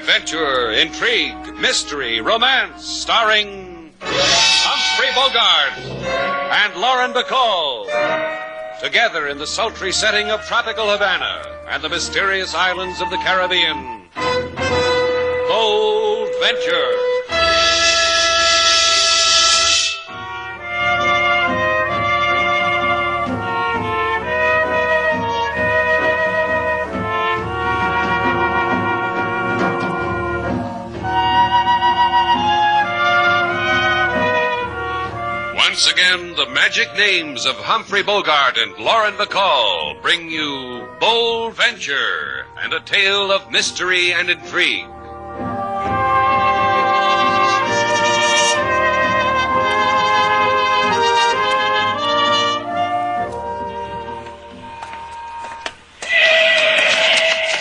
Adventure, intrigue, mystery, romance, starring Humphrey Bogart and Lauren Bacall. Together in the sultry setting of tropical Havana and the mysterious islands of the Caribbean. Bold Venture. Once again, the magic names of Humphrey Bogart and Lauren Bacall bring you Bold Venture and a tale of mystery and intrigue.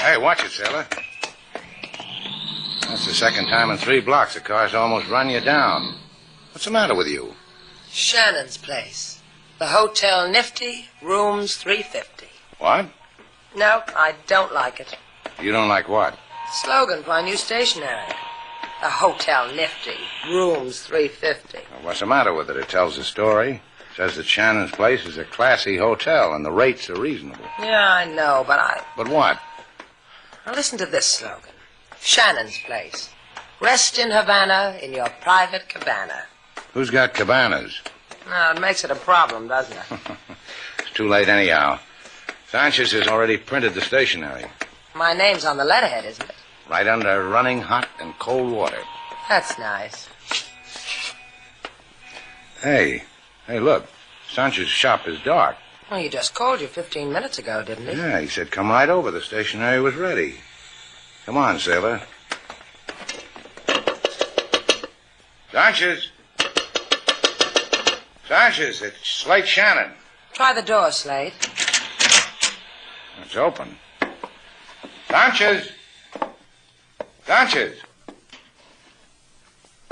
Hey, watch it, sailor. That's the second time in 3 blocks the car's almost run you down. What's the matter with you? Shannon's place. The Hotel Nifty, rooms 350. What? No, I don't like it. You don't like what? Slogan for our new stationery. The Hotel Nifty, rooms 350. Well, what's the matter with it? It tells the story. It says that Shannon's place is a classy hotel and the rates are reasonable. Yeah, I know, but But what? Now listen to this slogan. Shannon's place. Rest in Havana in your private cabana. Who's got cabanas? No, it makes it a problem, doesn't it? It's too late anyhow. Sanchez has already printed the stationery. My name's on the letterhead, isn't it? Right under running hot and cold water. That's nice. Hey, look. Sanchez's shop is dark. Well, he just called you 15 minutes ago, didn't he? Yeah, he said come right over. The stationery was ready. Come on, sailor. Sanchez! Sanchez, it's Slate Shannon. Try the door, Slate. It's open. Sanchez! Sanchez!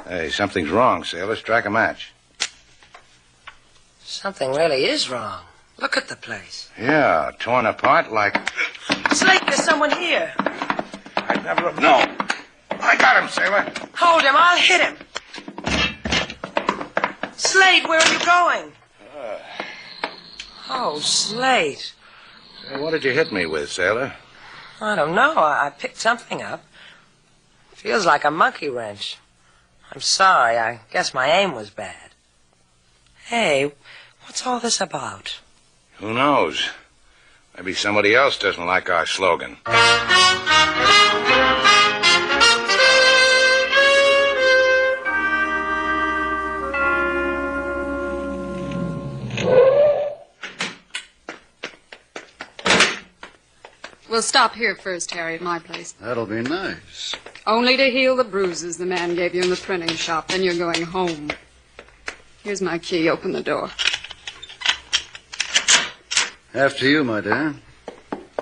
Hey, something's wrong, sailor. Strike a match. Something really is wrong. Look at the place. Yeah, torn apart like... Slate, there's someone here. I'd never have known. I got him, sailor. Hold him. I'll hit him. Slate, where are you going? Oh, Slate. Hey, what did you hit me with, sailor? I don't know. I picked something up. Feels like a monkey wrench. I'm sorry. I guess my aim was bad. Hey, what's all this about? Who knows? Maybe somebody else doesn't like our slogan. We'll stop here first, Harry, at my place. That'll be nice. Only to heal the bruises the man gave you in the printing shop. Then you're going home. Here's my key. Open the door. After you, my dear.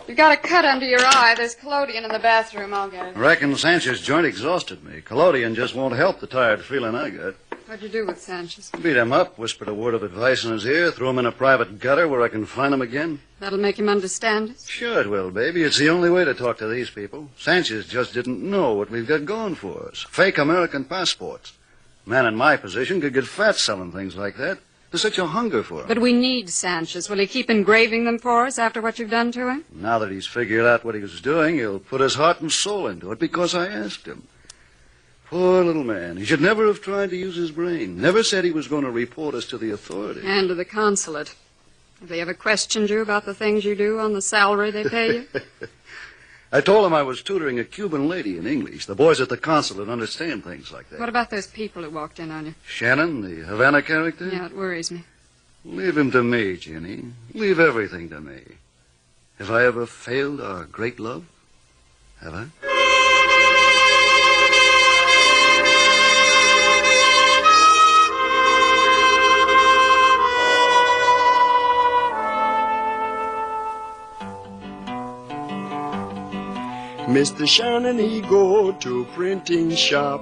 You've got a cut under your eye. There's collodion in the bathroom. I'll get it. Reckon Sanchez's joint exhausted me. Collodion just won't help the tired feeling I got. What'd you do with Sanchez? Beat him up, whispered a word of advice in his ear, threw him in a private gutter where I can find him again. That'll make him understand us? Sure it will, baby. It's the only way to talk to these people. Sanchez just didn't know what we've got going for us. Fake American passports. A man in my position could get fat selling things like that. There's such a hunger for him. But we need Sanchez. Will he keep engraving them for us after what you've done to him? Now that he's figured out what he was doing, he'll put his heart and soul into it because I asked him. Poor little man. He should never have tried to use his brain. Never said he was going to report us to the authorities. And to the consulate. Have they ever questioned you about the things you do on the salary they pay you? I told him I was tutoring a Cuban lady in English. The boys at the consulate understand things like that. What about those people who walked in on you? Shannon, the Havana character? Yeah, it worries me. Leave him to me, Jenny. Leave everything to me. Have I ever failed our great love? Have I? Mr. Shannon, he go to printing shop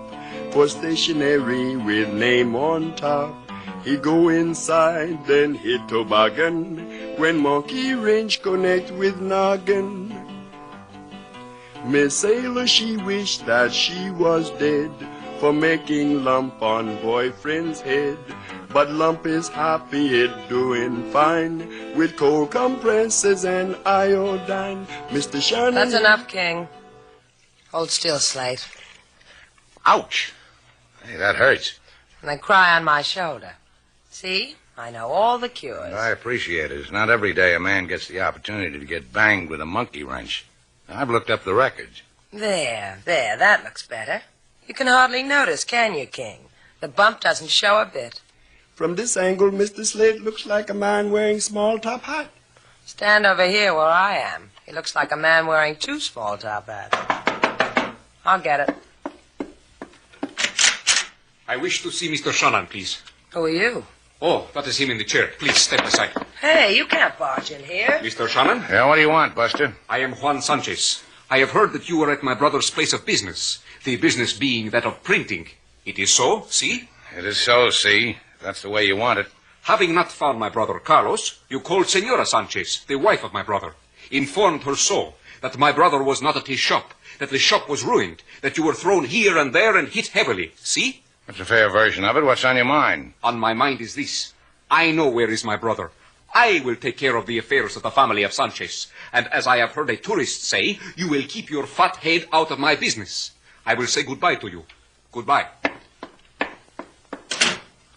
for stationery with name on top. He go inside, then hit toboggan when monkey wrench connect with noggin. Miss Sailor, she wished that she was dead for making lump on boyfriend's head. But Lump is happy, it doing fine with cold compresses and iodine. Mr. Shannon... That's enough, King. Hold still, Slate. Ouch. Hey, that hurts. And then cry on my shoulder. See? I know all the cures. I appreciate it. It's not every day a man gets the opportunity to get banged with a monkey wrench. I've looked up the records. There, that looks better. You can hardly notice, can you, King? The bump doesn't show a bit. From this angle, Mr. Slate looks like a man wearing small top hat. Stand over here where I am. He looks like a man wearing 2 small top hats. I'll get it. I wish to see Mr. Shannon, please. Who are you? Oh, that is him in the chair. Please step aside. Hey, you can't barge in here. Mr. Shannon? Yeah, what do you want, Buster? I am Juan Sanchez. I have heard that you were at my brother's place of business. The business being that of printing. It is so, see? It is so, see. That's the way you want it. Having not found my brother Carlos, you called Senora Sanchez, the wife of my brother. Informed her so, that my brother was not at his shop, that the shop was ruined, that you were thrown here and there and hit heavily. See? That's a fair version of it. What's on your mind? On my mind is this. I know where is my brother. I will take care of the affairs of the family of Sanchez. And as I have heard a tourist say, you will keep your fat head out of my business. I will say goodbye to you. Goodbye.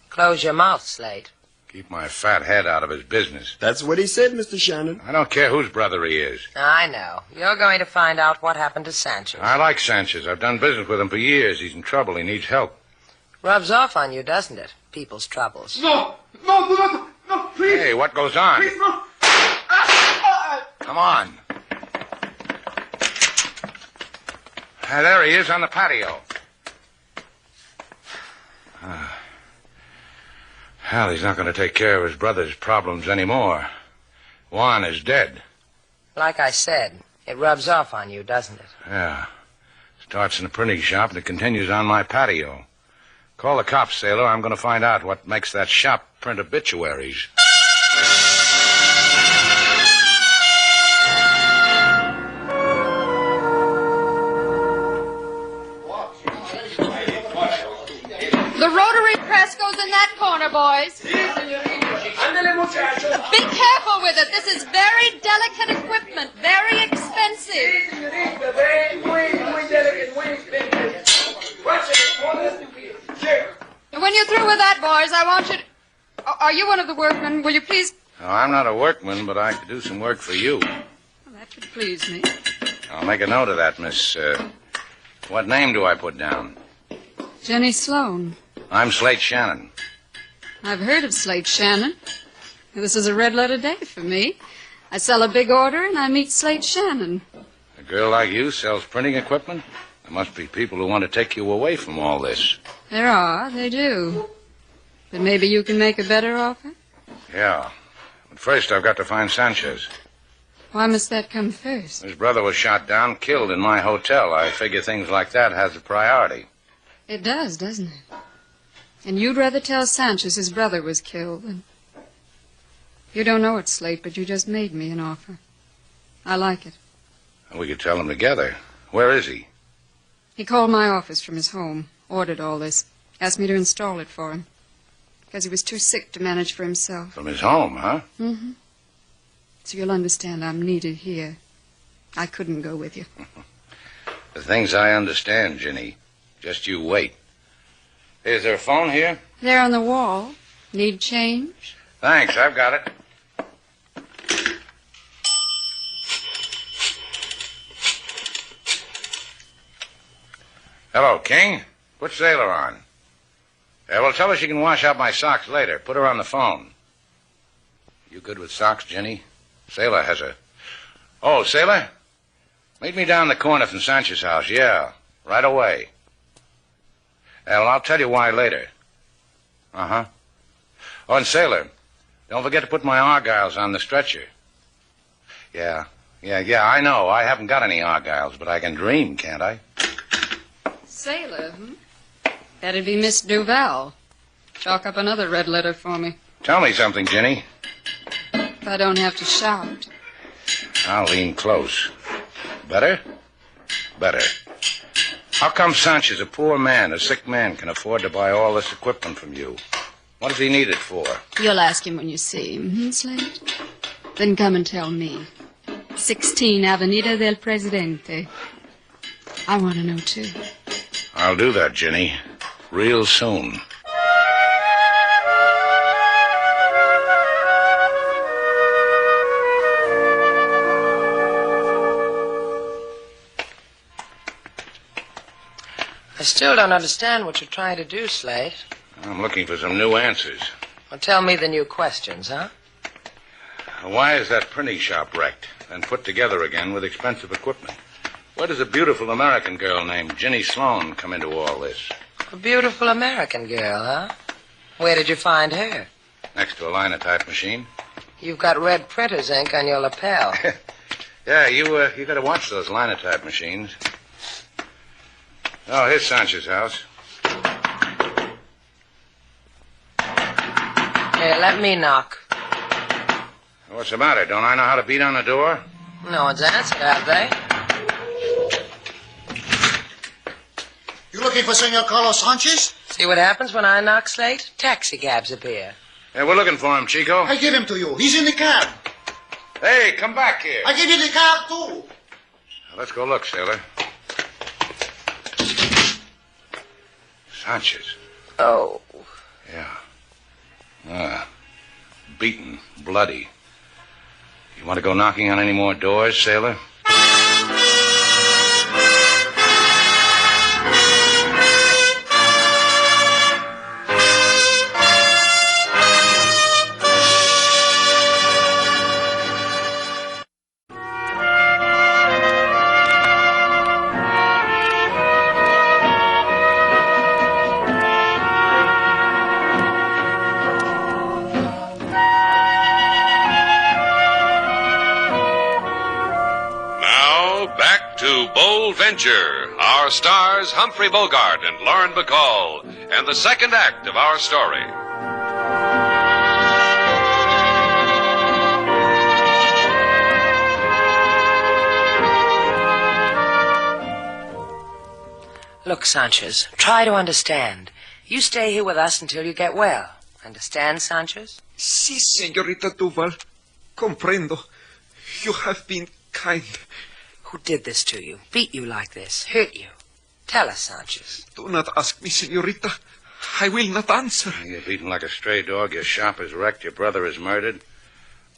Close your mouth, Slate. Keep my fat head out of his business. That's what he said, Mr. Shannon. I don't care whose brother he is. I know. You're going to find out what happened to Sanchez. I like Sanchez. I've done business with him for years. He's in trouble. He needs help. Rubs off on you, doesn't it? People's troubles. No, do not. No, please. Hey, what goes on? Please, no. Come on. There he is on the patio. Hell, he's not going to take care of his brother's problems anymore. Juan is dead. Like I said, it rubs off on you, doesn't it? Yeah. Starts in a printing shop and it continues on my patio. Call the cops, Sailor. I'm going to find out what makes that shop print obituaries. The rotary press goes in that corner, boys. Be careful with it. This is very delicate equipment, very expensive. When you're through with that, boys, I want you to... Are you one of the workmen? Will you please... No, I'm not a workman, but I could do some work for you. Well, that would please me. I'll make a note of that, miss. What name do I put down? Jenny Sloan. I'm Slate Shannon. I've heard of Slate Shannon. This is a red-letter day for me. I sell a big order, and I meet Slate Shannon. A girl like you sells printing equipment? There must be people who want to take you away from all this. There are, they do. But maybe you can make a better offer? Yeah. But first I've got to find Sanchez. Why must that come first? His brother was shot down, killed in my hotel. I figure things like that has a priority. It does, doesn't it? And you'd rather tell Sanchez his brother was killed than... You don't know it, Slate, but you just made me an offer. I like it. We could tell him together. Where is he? He called my office from his home, ordered all this, asked me to install it for him, because he was too sick to manage for himself. From his home, huh? Mm-hmm. So you'll understand I'm needed here. I couldn't go with you. The things I understand, Ginny. Just you wait. Is there a phone here? There on the wall. Need change? Thanks, I've got it. Hello, King. Put Sailor on. Well, tell her she can wash out my socks later. Put her on the phone. You good with socks, Jenny? Sailor has a... Oh, Sailor? Meet me down the corner from Sanchez's house. Yeah, right away. Well, I'll tell you why later. Uh-huh. Oh, and Sailor, don't forget to put my Argyles on the stretcher. Yeah, I know. I haven't got any Argyles, but I can dream, can't I? Sailor, That'd be Miss Duval. Chalk up another red letter for me. Tell me something, Ginny. If I don't have to shout. I'll lean close. Better? Better. How come Sanchez, a poor man, a sick man, can afford to buy all this equipment from you? What does he need it for? You'll ask him when you see him, Slate? Then come and tell me. 16 Avenida del Presidente. I want to know, too. I'll do that, Ginny. Real soon. I still don't understand what you're trying to do, Slate. I'm looking for some new answers. Well, tell me the new questions, huh? Why is that printing shop wrecked and put together again with expensive equipment? Where does a beautiful American girl named Ginny Sloan come into all this? A beautiful American girl, huh? Where did you find her? Next to a linotype machine. You've got red printer's ink on your lapel. Yeah, you got to watch those linotype machines. Oh, here's Sanchez's house. Here, let me knock. What's the matter? Don't I know how to beat on the door? No one's answered, have they? You looking for Senor Carlos Sanchez? See what happens when I knock, Slate? Taxi cabs appear. Hey, we're looking for him, Chico. I give him to you. He's in the cab. Hey, come back here. I give you the cab, too. Now, let's go look, sailor. Sanchez. Oh. Yeah. Beaten, bloody. You want to go knocking on any more doors, sailor? Venture, our stars Humphrey Bogart and Lauren Bacall, and the second act of our story. Look, Sanchez, try to understand. You stay here with us until you get well. Understand, Sanchez? Si, señorita Duval. Comprendo. You have been kind. Who did this to you? Beat you like this? Hurt you? Tell us, Sanchez. Do not ask me, señorita. I will not answer. You're beaten like a stray dog. Your shop is wrecked. Your brother is murdered.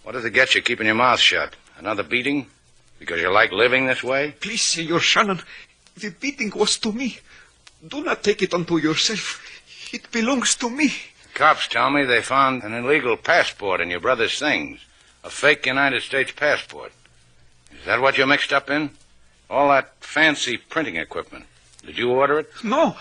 What does it get you keeping your mouth shut? Another beating? Because you like living this way? Please, Senor Shannon. The beating was to me. Do not take it unto yourself. It belongs to me. The cops tell me they found an illegal passport in your brother's things. A fake United States passport. Is that what you're mixed up in? All that fancy printing equipment. Did you order it? No.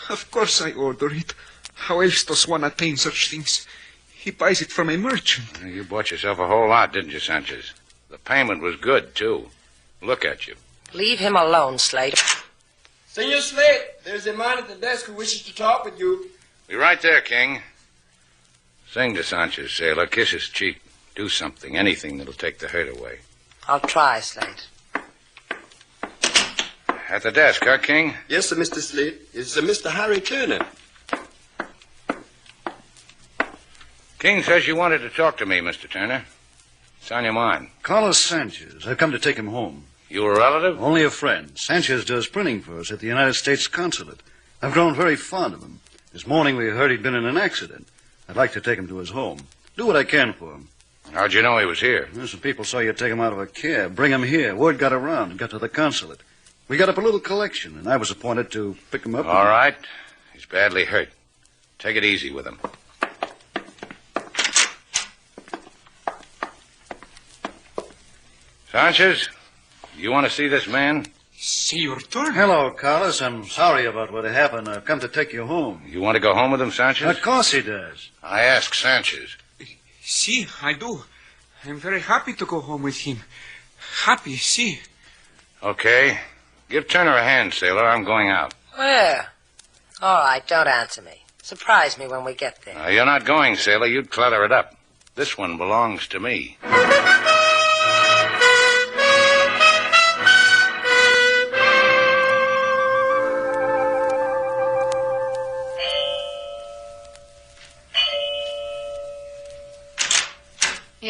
Of course I order it. How else does one attain such things? He buys it from a merchant. You bought yourself a whole lot, didn't you, Sanchez? The payment was good, too. Look at you. Leave him alone, Slate. Senor Slate, there's a man at the desk who wishes to talk with you. Be right there, King. Sing to Sanchez, sailor. Kiss his cheek. Do something, anything that'll take the hurt away. I'll try, Slate. At the desk, huh, King? Yes, sir, Mr. Slate. It's Mr. Harry Turner. King says you wanted to talk to me, Mr. Turner. It's on your mind. Carlos Sanchez. I've come to take him home. You a relative? Only a friend. Sanchez does printing for us at the United States Consulate. I've grown very fond of him. This morning we heard he'd been in an accident. I'd like to take him to his home. Do what I can for him. How'd you know he was here? Well, some people saw you take him out of a cab, bring him here. Word got around and got to the consulate. We got up a little collection, and I was appointed to pick him up. All right. He's badly hurt. Take it easy with him. Sanchez, you want to see this man? Senor Turner. Hello, Carlos. I'm sorry about what happened. I've come to take you home. You want to go home with him, Sanchez? Of course he does. I asked Sanchez. Si, I do. I'm very happy to go home with him. Happy, si. Okay. Give Turner a hand, sailor. I'm going out. Where? All right, don't answer me. Surprise me when we get there. You're not going, sailor. You'd clutter it up. This one belongs to me.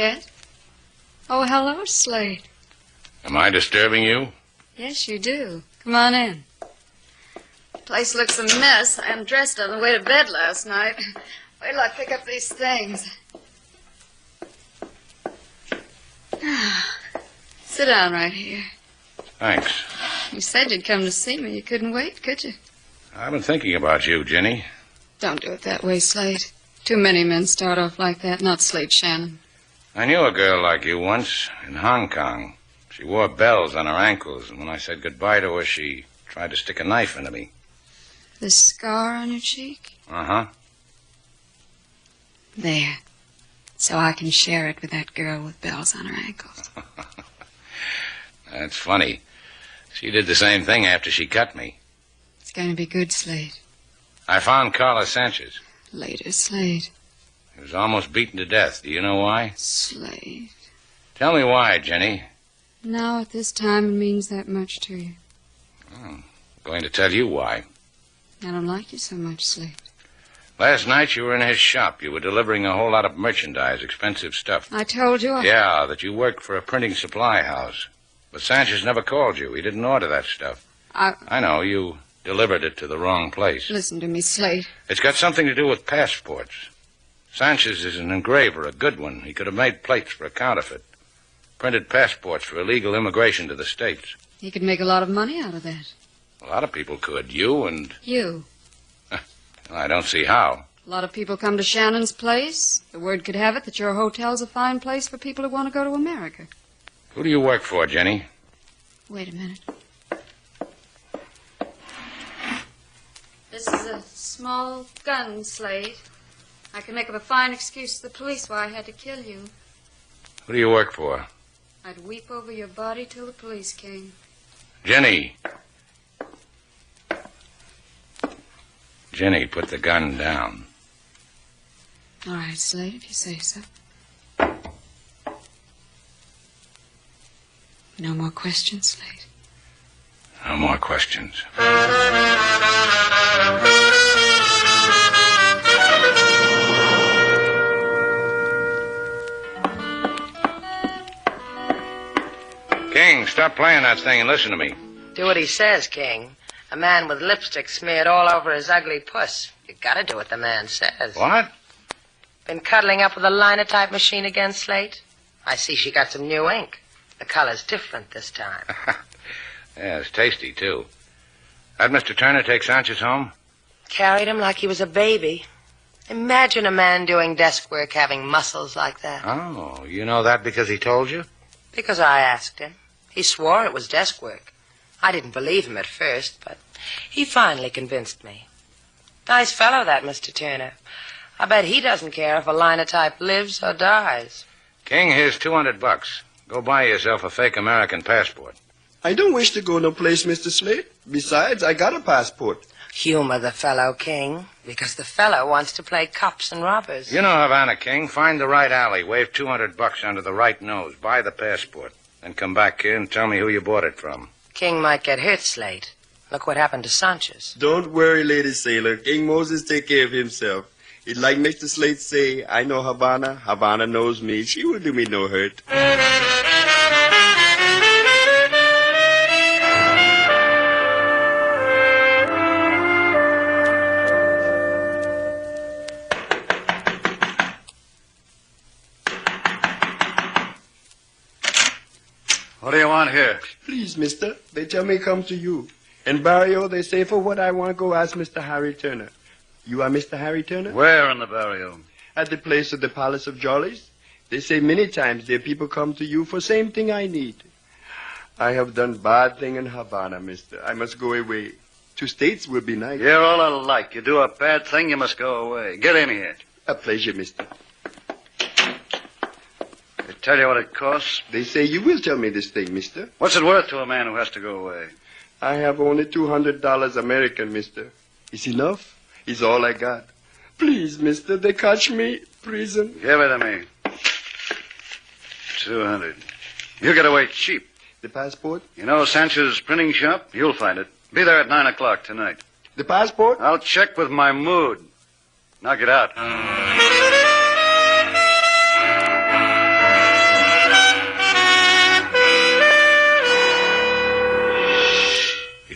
Yes? Oh, hello, Slate. Am I disturbing you? Yes, you do. Come on in. The place looks a mess. I undressed on the way to bed last night. Wait till I pick up these things. Sit down right here. Thanks. You said you'd come to see me. You couldn't wait, could you? I've been thinking about you, Jenny. Don't do it that way, Slate. Too many men start off like that, not Slate Shannon. I knew a girl like you once in Hong Kong. She wore bells on her ankles, and when I said goodbye to her, she tried to stick a knife into me. This scar on your cheek? Uh-huh. There. So I can share it with that girl with bells on her ankles. That's funny. She did the same thing after she cut me. It's going to be good, Slate. I found Carlos Sanchez. Later, Slate. He was almost beaten to death. Do you know why? Slate. Tell me why, Jenny. Now, at this time, it means that much to you. I'm going to tell you why. I don't like you so much, Slate. Last night you were in his shop. You were delivering a whole lot of merchandise, expensive stuff. I told you Yeah, that you worked for a printing supply house. But Sanchez never called you. He didn't order that stuff. I know. You delivered it to the wrong place. Listen to me, Slate. It's got something to do with passports. Sanchez is an engraver, a good one. He could have made plates for a counterfeit. Printed passports for illegal immigration to the States. He could make a lot of money out of that. A lot of people could. You and... You. I don't see how. A lot of people come to Shannon's place. The word could have it that your hotel's a fine place for people who want to go to America. Who do you work for, Jenny? Wait a minute. This is a small gun, Slate. I can make up a fine excuse to the police why I had to kill you. Who do you work for? I'd weep over your body till the police came. Jenny. Jenny, put the gun down. All right, Slate, if you say so. No more questions, Slate? No more questions. King, stop playing that thing and listen to me. Do what he says, King. A man with lipstick smeared all over his ugly puss. You gotta do what the man says. What? Been cuddling up with a linotype machine again, Slate? I see she got some new ink. The color's different this time. Yeah, it's tasty, too. Had Mr. Turner take Sanchez home? Carried him like he was a baby. Imagine a man doing desk work having muscles like that. Oh, you know that because he told you? Because I asked him. He swore it was desk work. I didn't believe him at first, but he finally convinced me. Nice fellow, that Mr. Turner. I bet he doesn't care if a linotype lives or dies. King, here's $200. Go buy yourself a fake American passport. I don't wish to go no place, Mr. Slate. Besides, I got a passport. Humor the fellow, King, because the fellow wants to play cops and robbers. You know Havana, King. Find the right alley, wave $200 under the right nose, buy the passport, then come back here and tell me who you bought it from. King might get hurt, Slate. Look what happened to Sanchez. Don't worry, Lady Sailor. King Moses take care of himself. It's like Mr. Slate say, I know Havana, Havana knows me. She will do me no hurt. What do you want here? Please, mister, they tell me come to you. In Barrio, they say for what I want go ask Mr. Harry Turner. You are Mr. Harry Turner? Where in the barrio? At the place of the Palace of Jollies. They say many times their people come to you for same thing I need. I have done bad thing in Havana, mister. I must go away. 2 states will be nice. You're all alike. You do a bad thing, you must go away. Get in here. A pleasure, mister. They tell you what it costs? They say you will tell me this thing, mister. What's it worth to a man who has to go away? I have only $200 American, mister. Is enough? Is all I got. Please, mister, they catch me. Prison. Give it to me. 200. You get away cheap. The passport? You know Sanchez's printing shop? You'll find it. Be there at 9 o'clock tonight. The passport? I'll check with my mood. Now get out.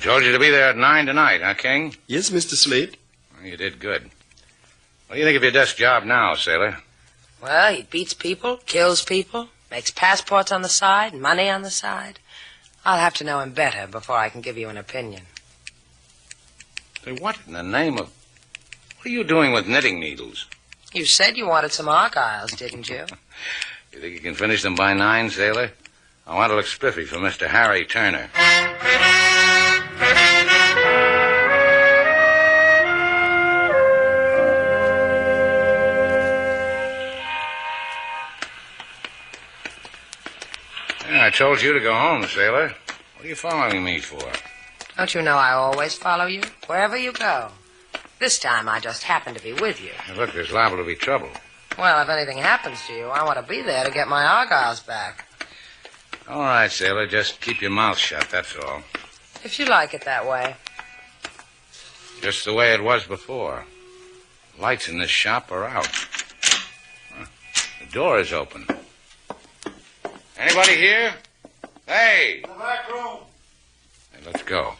told you to be there at 9 tonight, huh, King? Yes, Mr. Slate. Well, you did good. What do you think of your desk job now, Sailor? Well, he beats people, kills people, makes passports on the side, money on the side. I'll have to know him better before I can give you an opinion. Say, what in the name of... What are you doing with knitting needles? You said you wanted some Argyles, didn't you? You think you can finish them by 9, Sailor? I want to look spiffy for Mr. Harry Turner. I told you to go home, Sailor. What are you following me for? Don't you know I always follow you, wherever you go? This time I just happen to be with you. Now, look, there's liable to be trouble. Well, if anything happens to you, I want to be there to get my Argyles back. All right, Sailor, just keep your mouth shut, that's all. If you like it that way. Just the way it was before. Lights in this shop are out. Huh. The door is open. Anybody here? Hey! In the back room. Hey, let's go.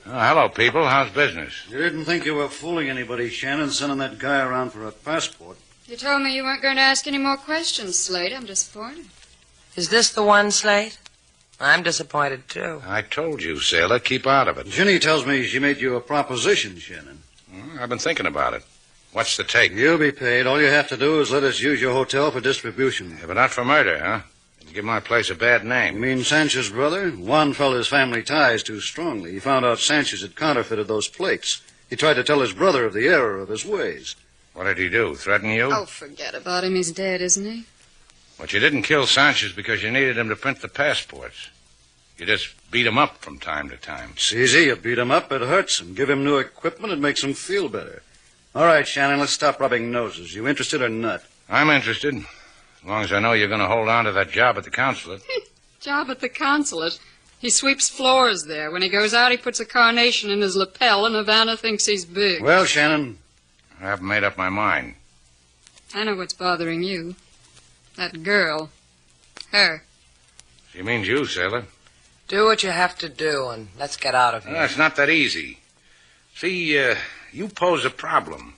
Oh, hello, people. How's business? You didn't think you were fooling anybody, Shannon, sending that guy around for a passport. You told me you weren't going to ask any more questions, Slate. I'm disappointed. Is this the one, Slate? I'm disappointed, too. I told you, Sailor, keep out of it. Ginny tells me she made you a proposition, Shannon. Well, I've been thinking about it. What's the take? You'll be paid. All you have to do is let us use your hotel for distribution. Yeah, but not for murder, huh? It'll give my place a bad name. You mean Sanchez's brother? Juan felt his family ties too strongly. He found out Sanchez had counterfeited those plates. He tried to tell his brother of the error of his ways. What did he do? Threaten you? Oh, forget about him. He's dead, isn't he? But you didn't kill Sanchez because you needed him to print the passports. You just beat him up from time to time. It's easy. You beat him up, it hurts him. Give him new equipment, it makes him feel better. All right, Shannon, let's stop rubbing noses. You interested or not? I'm interested. As long as I know you're going to hold on to that job at the consulate. Job at the consulate. He sweeps floors there. When he goes out, he puts a carnation in his lapel, and Havana thinks he's big. Well, Shannon. I haven't made up my mind. I know what's bothering you. That girl. Her. She means you, Sailor. Do what you have to do, and let's get out of here. It's not that easy. See, you pose a problem.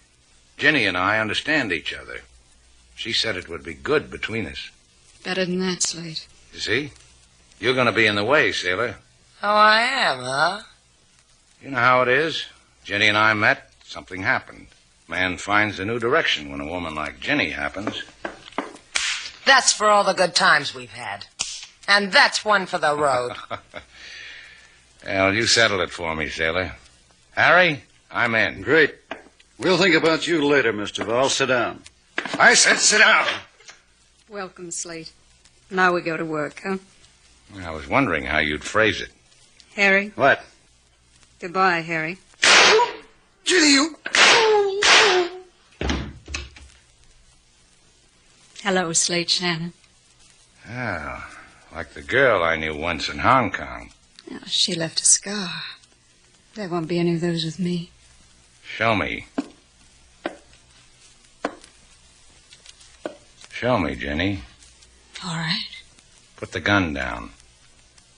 Ginny and I understand each other. She said it would be good between us. Better than that, Slate. You see? You're going to be in the way, Sailor. Oh, I am, huh? You know how it is. Ginny and I met, something happened. Man finds a new direction when a woman like Ginny happens. That's for all the good times we've had. And that's one for the road. Well, you settle it for me, Sailor. Harry, I'm in. Great. We'll think about you later, Mr. Duval. Sit down. I said sit down. Welcome, Slate. Now we go to work, huh? I was wondering how you'd phrase it. Harry? What? Goodbye, Harry. Ginny, you... Hello, Slate Shannon. Oh, like the girl I knew once in Hong Kong. Oh, she left a scar. There won't be any of those with me. Show me. Show me, Ginny. All right. Put the gun down.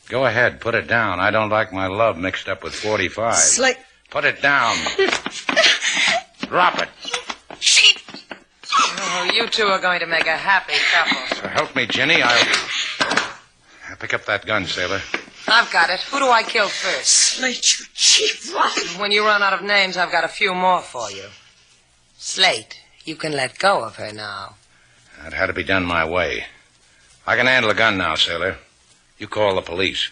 Go ahead, put it down. I don't like my love mixed up with 45. Slate. Put it down. Drop it. Oh, you two are going to make a happy couple. So help me, Ginny. I'll pick up that gun, Sailor. I've got it. Who do I kill first? Slate, you cheap rotten. When you run out of names, I've got a few more for you. Slate, you can let go of her now. That had to be done my way. I can handle a gun now, Sailor. You call the police.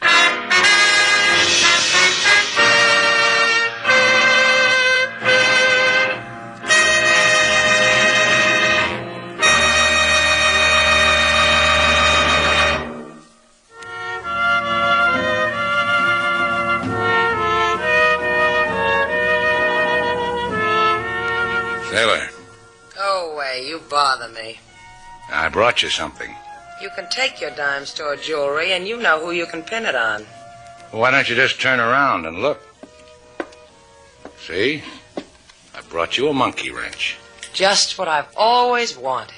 Sailor. Go away. You bother me. I brought you something. You can take your dime store jewelry, and you know who you can pin it on. Why don't you just turn around and look? See? I brought you a monkey wrench. Just what I've always wanted.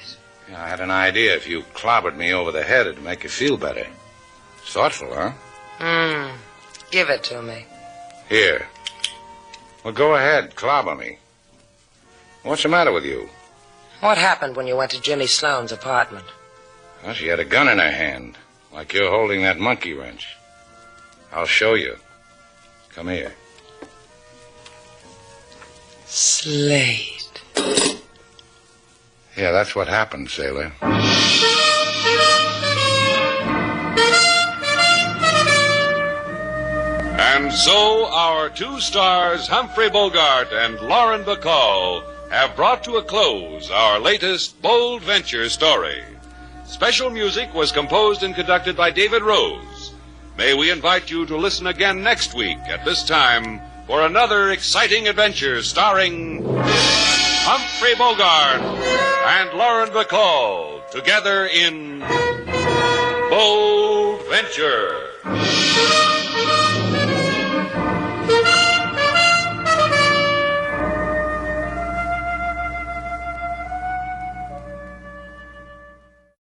Yeah, I had an idea if you clobbered me over the head, it'd make you feel better. Thoughtful, huh? Give it to me. Here. Well, go ahead. Clobber me. What's the matter with you? What happened when you went to Jimmy Sloane's apartment? Well, she had a gun in her hand, like you're holding that monkey wrench. I'll show you. Come here. Slate. Yeah, that's what happened, Sailor. And so our two stars, Humphrey Bogart and Lauren Bacall, have brought to a close our latest bold venture story. Special music was composed and conducted by David Rose. May we invite you to listen again next week at this time for another exciting adventure starring Humphrey Bogart and Lauren Bacall together in Bold Venture.